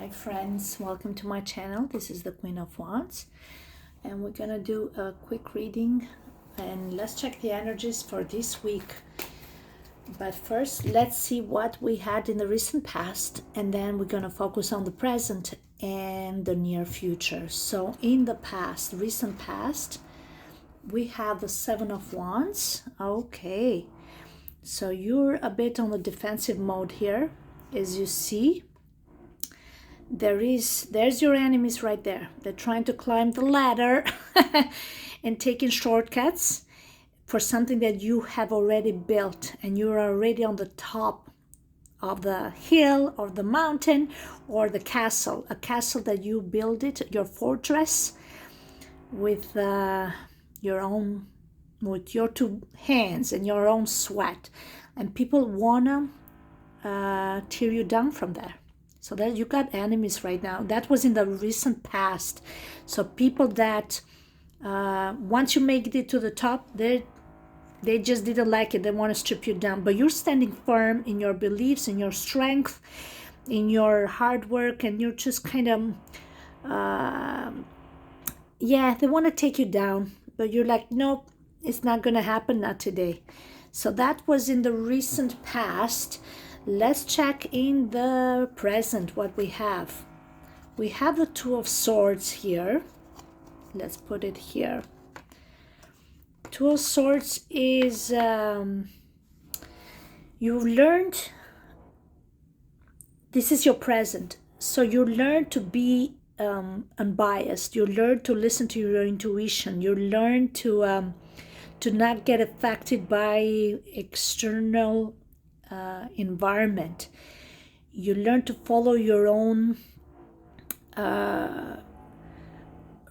Hi friends, welcome to my channel. This is the Queen of Wands and we're gonna do a quick reading and let's check the energies for this week. But first let's see what we had in the recent past and then we're gonna focus on the present and the near future. So in the past, recent past, we have the Seven of Wands. Okay, so you're a bit on the defensive mode here, as you see. There's your enemies right there. They're trying to climb the ladder and taking shortcuts for something that you have already built and you're already on the top of the hill or the mountain or the castle, a castle that you build it, your fortress, with your two hands and your own sweat, and people wanna tear you down from there. So that you got enemies right now. That was in the recent past. So people that once you make it to the top, they just didn't like it. They want to strip you down. But you're standing firm in your beliefs, in your strength, in your hard work, and you're just kind of they want to take you down. But you're like, nope, it's not gonna happen, not today. So that was in the recent past. Let's check in the present what we have. We have the Two of Swords here. Let's put it here. Two of Swords is you learned, this is your present. So you learn to be unbiased. You learn to listen to your intuition. You learn to not get affected by external environment. You learn to follow your own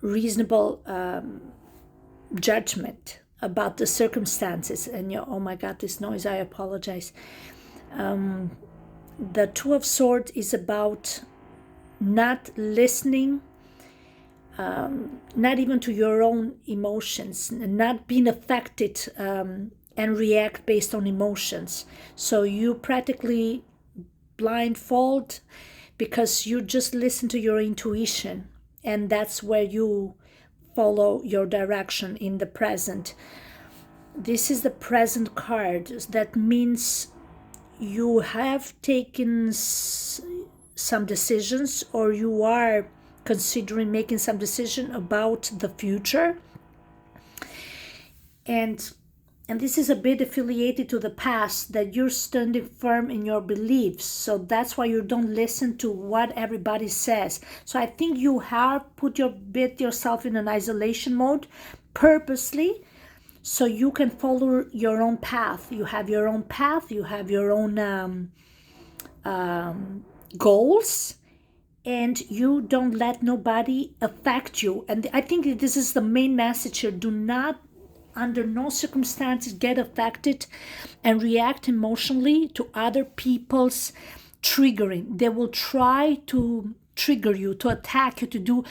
reasonable judgment about the circumstances. And you, oh my God, this noise, I apologize. The Two of Swords is about not listening, not even to your own emotions, not being affected and react based on emotions. So you practically blindfold because you just listen to your intuition, and that's where you follow your direction in the present. This is the present card. That means you have taken some decisions, or you are considering making some decision about the future, and this is a bit affiliated to the past, that you're standing firm in your beliefs. So that's why you don't listen to what everybody says. So I think you have put yourself in an isolation mode purposely, so you can follow your own path. You have your own path. You have your own goals, and you don't let nobody affect you. And I think this is the main message here. Do not, under no circumstances, get affected and react emotionally to other people's triggering. They will try to trigger you, to attack you,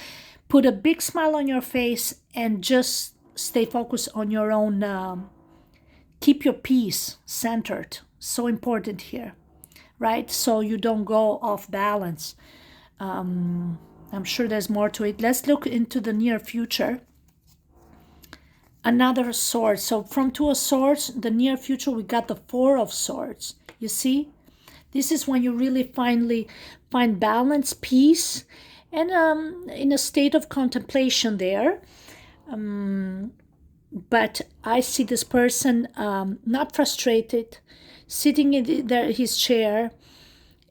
put a big smile on your face and just stay focused on your own, keep your peace centered. So important here, right? So you don't go off balance. I'm sure there's more to it. Let's look into the near future. Another sword. So from Two of Swords, the near future, we got the Four of Swords. You see, this is when you really finally find balance, peace, and in a state of contemplation there. But I see this person not frustrated, sitting in his chair,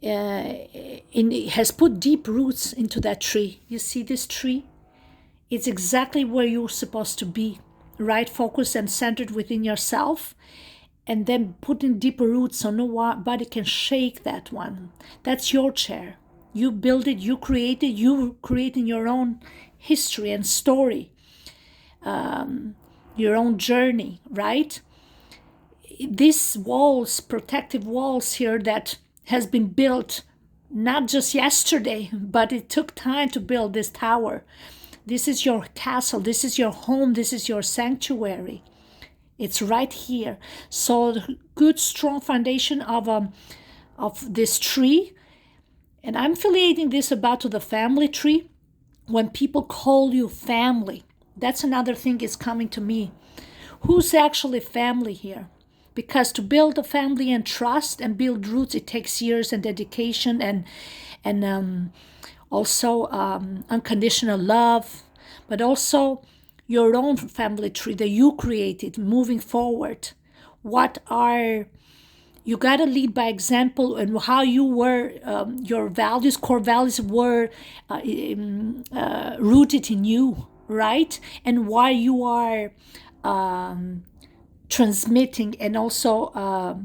has put deep roots into that tree. You see this tree? It's exactly where you're supposed to be. Right, focused and centered within yourself, and then put in deeper roots so nobody can shake that one. That's your chair. You build it, you create it, you creating your own history and story, your own journey, right? These walls, protective walls here, that has been built not just yesterday, but it took time to build this tower. This is your castle. This is your home. This is your sanctuary. It's right here. So the good, strong foundation of this tree And I'm affiliating this about to the family tree. When people call you family, that's another thing is coming to me. Who's actually family here? Because to build a family and trust and build roots, it takes years and dedication and also unconditional love, but also your own family tree that you created moving forward. What are you got to lead by example, and how you were, your values, core values were rooted in you, right? And why you are transmitting and also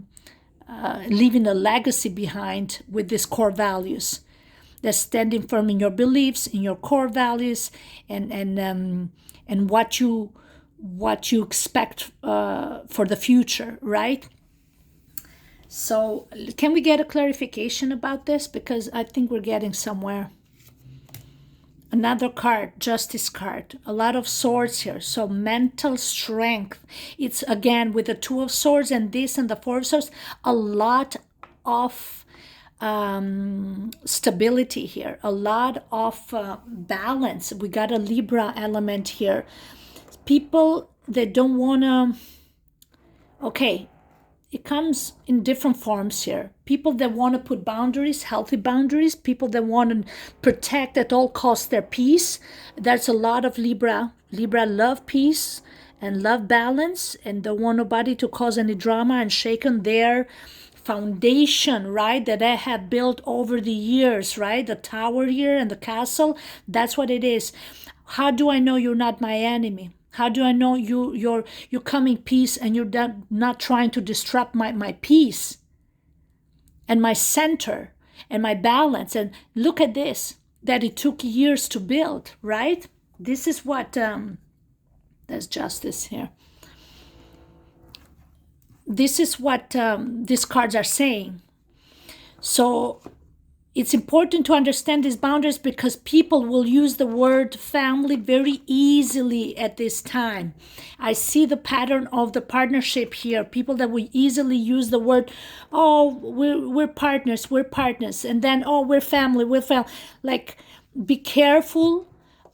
leaving a legacy behind with these core values. That's standing firm in your beliefs, in your core values, and what you expect for the future, right? So, can we get a clarification about this? Because I think we're getting somewhere. Another card, Justice card. A lot of swords here. So, mental strength. It's again with the Two of Swords and this and the Four of Swords. A lot of stability here. A lot of balance. We got a Libra element here. People that don't want to. Okay, it comes in different forms here. People that want to put boundaries, healthy boundaries, people that want to protect at all costs their peace. There's a lot of Libra. Libra love peace and love balance and don't want nobody to cause any drama and shaken their foundation, right, that I have built over the years, right? The tower here and the castle, that's what it is. How do I know you're not my enemy? How do I know you're coming peace and you're not trying to disrupt my peace and my center and my balance? And look at this, that it took years to build, right? This is what, there's justice here. This is what these cards are saying. So it's important to understand these boundaries because people will use the word family very easily at this time. I see the pattern of the partnership here. People that will easily use the word, oh, we're partners, and then, oh, we're family. Like, be careful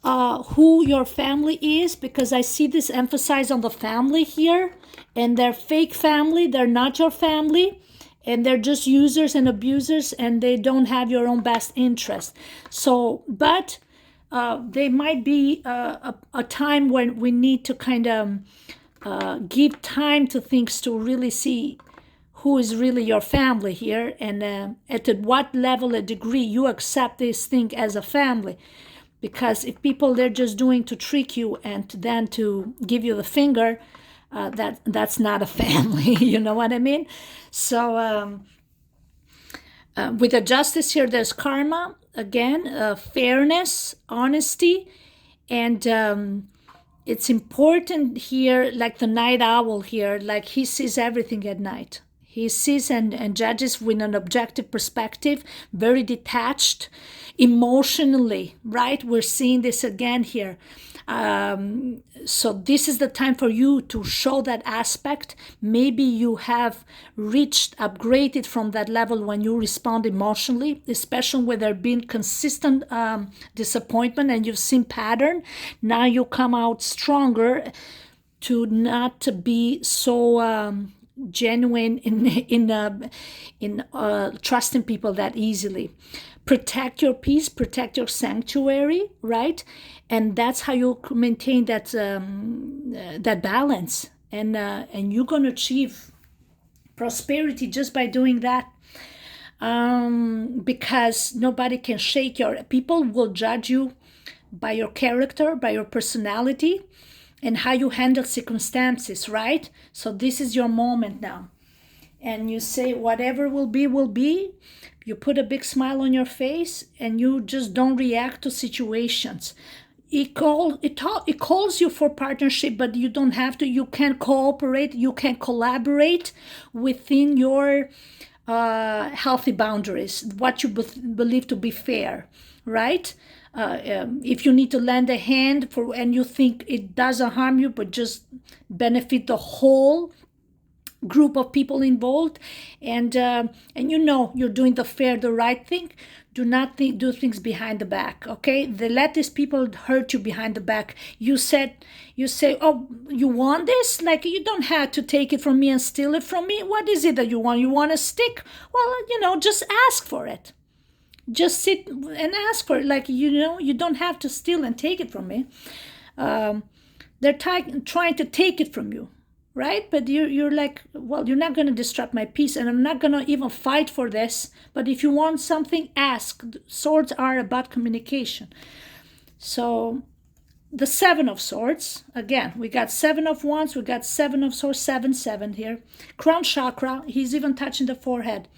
who your family is, because I see this emphasize on the family here, and they're fake family. They're not your family. And they're just users and abusers, and they don't have your own best interest. So, but they might be a time when we need to kind of give time to things to really see who is really your family here, and at what level, a degree you accept this thing as a family. Because if people, they're just doing to trick you and then to give you the finger, that's not a family. You know what I mean? So with the justice here, there's karma again, fairness, honesty, and it's important here, like the night owl here, like he sees everything at night. He sees and judges with an objective perspective, very detached emotionally, right? We're seeing this again here. So this is the time for you to show that aspect. Maybe you have reached, upgraded from that level when you respond emotionally, especially when there been consistent disappointment and you've seen pattern. Now you come out stronger to not be so genuine in trusting people that easily. Protect your peace, protect your sanctuary, right? And that's how you maintain that that balance, and you're going to achieve prosperity just by doing that. Because nobody can shake your. People will judge you by your character, by your personality, and how you handle circumstances, right? So this is your moment now. And you say, whatever will be, will be. You put a big smile on your face and you just don't react to situations. It calls you for partnership, but you don't have to. You can cooperate, you can collaborate within your healthy boundaries, what you believe to be fair, right? If you need to lend a hand for, and you think it doesn't harm you, but just benefit the whole group of people involved, and you know you're doing the right thing, Do not do things behind the back, okay? They let these people hurt you behind the back. You say, oh, you want this? Like, you don't have to take it from me and steal it from me. What is it that you want? You want a stick? Well, just ask for it. Just sit and ask for it. Like, you don't have to steal and take it from me. They're trying to take it from you, right? But you're like, well, you're not going to disrupt my peace, and I'm not going to even fight for this. But if you want something, ask. Swords are about communication. So the Seven of Swords, again, we got Seven of Wands, we got Seven of Swords, 7 here. Crown chakra, he's even touching the forehead.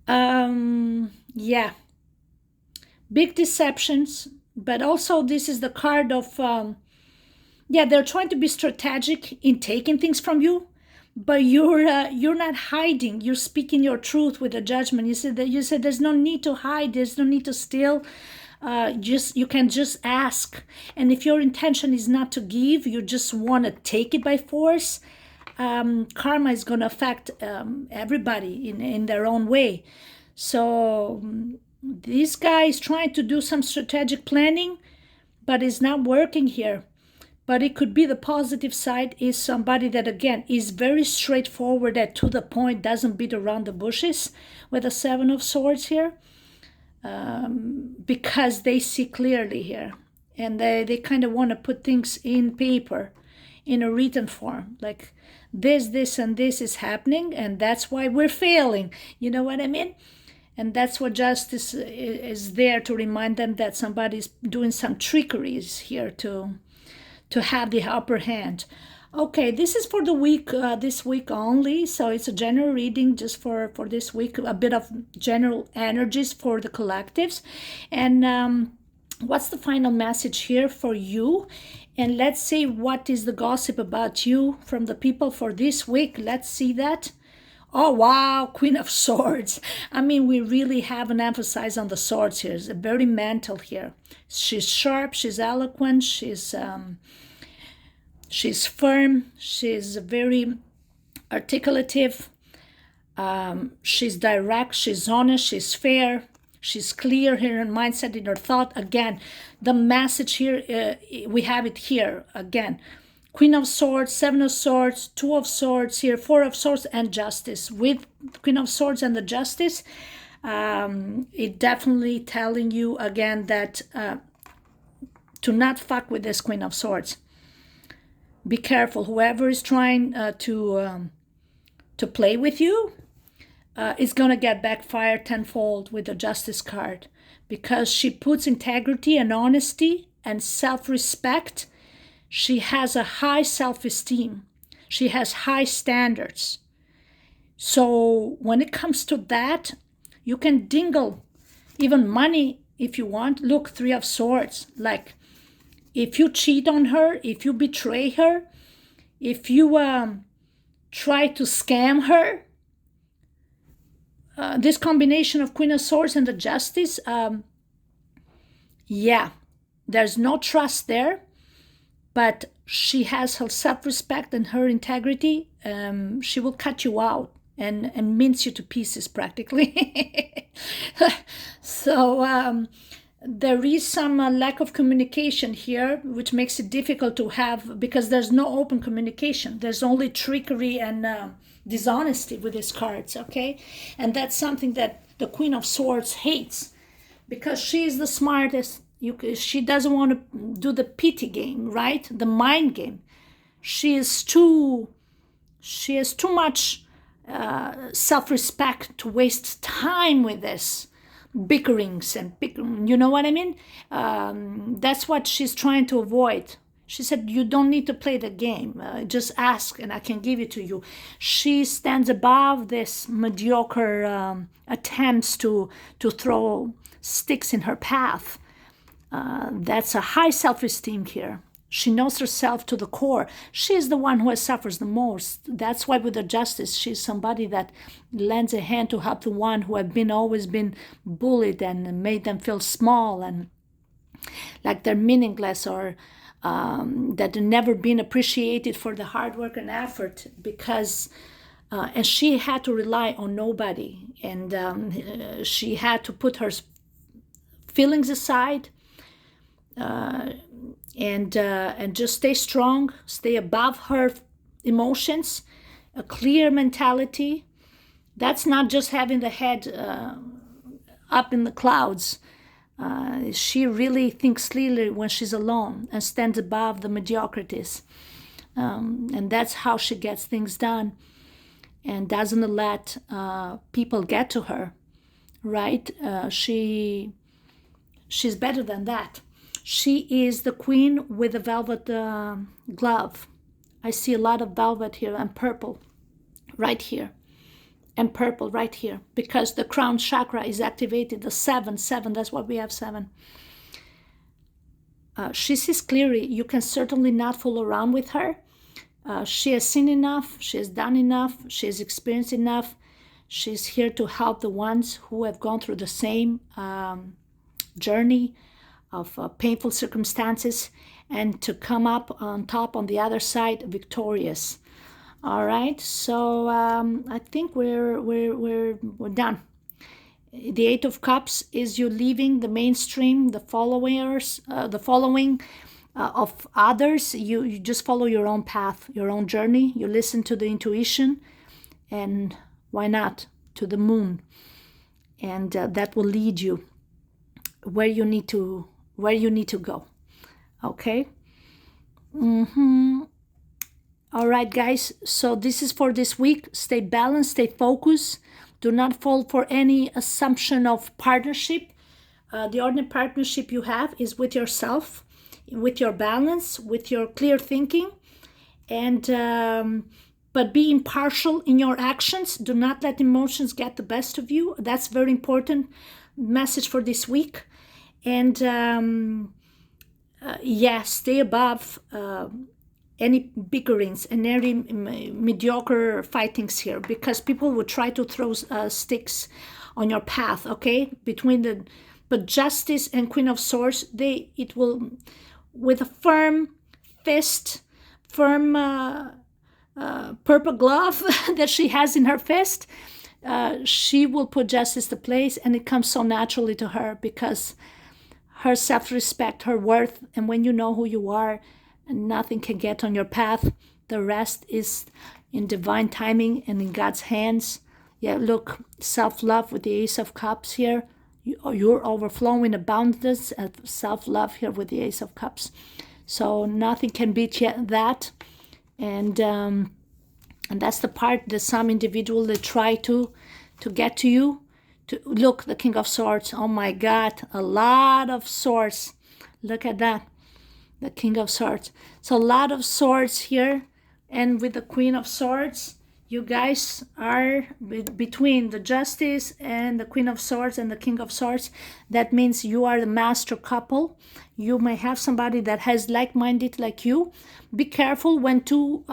Yeah. Big deceptions, but also this is the card of, they're trying to be strategic in taking things from you, but you're not hiding. You're speaking your truth with a judgment. You said there's no need to hide. There's no need to steal. You can just ask. And if your intention is not to give, you just want to take it by force, karma is going to affect everybody in their own way. So this guy is trying to do some strategic planning, but it's not working here. But it could be the positive side is somebody that, again, is very straightforward and to the point, doesn't beat around the bushes with the Seven of Swords here, because they see clearly here. And they kind of want to put things in paper, in a written form, like this, and this is happening, and that's why we're failing. You know what I mean? And that's what justice is there to remind them that somebody's doing some trickeries here to have the upper hand. Okay, this is for the week, this week only. So it's a general reading just for this week, a bit of general energies for the collectives. And what's the final message here for you? And let's see what is the gossip about you from the people for this week. Let's see that. Oh, wow, Queen of Swords. I mean, we really have an emphasis on the swords here. It's very mental here. She's sharp, she's eloquent, she's firm, she's very articulative, she's direct, she's honest, she's fair, she's clear here in mindset, in her thought. Again, the message here, we have it here again. Queen of Swords, Seven of Swords, Two of Swords here, Four of Swords, and Justice. With Queen of Swords and the Justice, it definitely telling you again that to not fuck with this Queen of Swords. Be careful. Whoever is trying to play with you is going to get backfire tenfold with the Justice card, because she puts integrity and honesty and self-respect. She has a high self-esteem. She has high standards. So when it comes to that, you can dingle even money if you want. Look, Three of Swords. Like, if you cheat on her, if you betray her, if you try to scam her, this combination of Queen of Swords and the Justice, there's no trust there. But she has her self-respect and her integrity. She will cut you out and mince you to pieces practically. So there is some lack of communication here, which makes it difficult to have, because there's no open communication. There's only trickery and dishonesty with these cards, okay? And that's something that the Queen of Swords hates, because she is the smartest. She doesn't want to do the pity game, right? The mind game. She has too much self-respect to waste time with this bickerings and you know what I mean? That's what she's trying to avoid. She said, you don't need to play the game. Just ask and I can give it to you. She stands above this mediocre attempts to throw sticks in her path. That's a high self-esteem here. She knows herself to the core. She's the one who suffers the most. That's why with the Justice, she's somebody that lends a hand to help the one who have always been bullied and made them feel small and like they're meaningless, or that they've never been appreciated for the hard work and effort, because and she had to rely on nobody, and she had to put her feelings aside, and just stay strong, stay above her emotions, a clear mentality. That's not just having the head up in the clouds. She really thinks clearly when she's alone and stands above the mediocrities. And that's how she gets things done and doesn't let people get to her, right? She's better than that. She is the queen with the velvet glove. I see a lot of velvet here and purple right here, and purple right here, because the crown chakra is activated. The seven, that's what we have, 7. She sees clearly. You can certainly not fool around with her. She has seen enough. She has done enough. She has experienced enough. She's here to help the ones who have gone through the same journey of painful circumstances, and to come up on top on the other side victorious. All right, so I think we're done. The 8 of Cups is you leaving the mainstream, the followers, the following of others. You just follow your own path, your own journey. You listen to the intuition, and why not to the moon, and that will lead you where you need to go. Okay. All right, guys, so this is for this week. Stay balanced, stay focused. Do not fall for any assumption of partnership. The only partnership you have is with yourself, with your balance, with your clear thinking, and but be impartial in your actions. Do not let emotions get the best of you. That's very important message for this week. And stay above any bickerings and any mediocre fightings here, because people will try to throw sticks on your path. Okay, but Justice and Queen of Swords, it will, with a firm fist, firm purple glove that she has in her fist, she will put justice to place, and it comes so naturally to her because her self-respect, her worth, and when you know who you are, nothing can get on your path. The rest is in divine timing and in God's hands. Yeah, look, self-love with the Ace of Cups here. You're overflowing abundance of self-love here with the Ace of Cups. So nothing can beat that. And that's the part that some individuals they try to get to you. To look, the King of Swords. Oh my God, a lot of swords. Look at that. The King of Swords. So a lot of swords here. And with the Queen of Swords, you guys are between the Justice and the Queen of Swords and the King of Swords. That means you are the master couple. You may have somebody that has like-minded like you. Be careful when two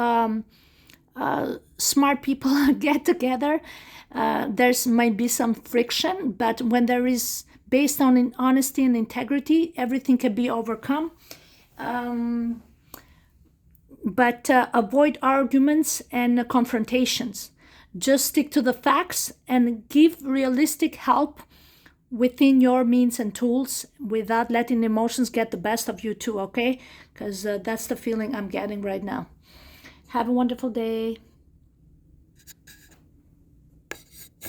smart people get together. There's might be some friction, but when there is based on honesty and integrity, everything can be overcome. But avoid arguments and confrontations. Just stick to the facts and give realistic help within your means and tools without letting emotions get the best of you too, okay? Because that's the feeling I'm getting right now. Have a wonderful day.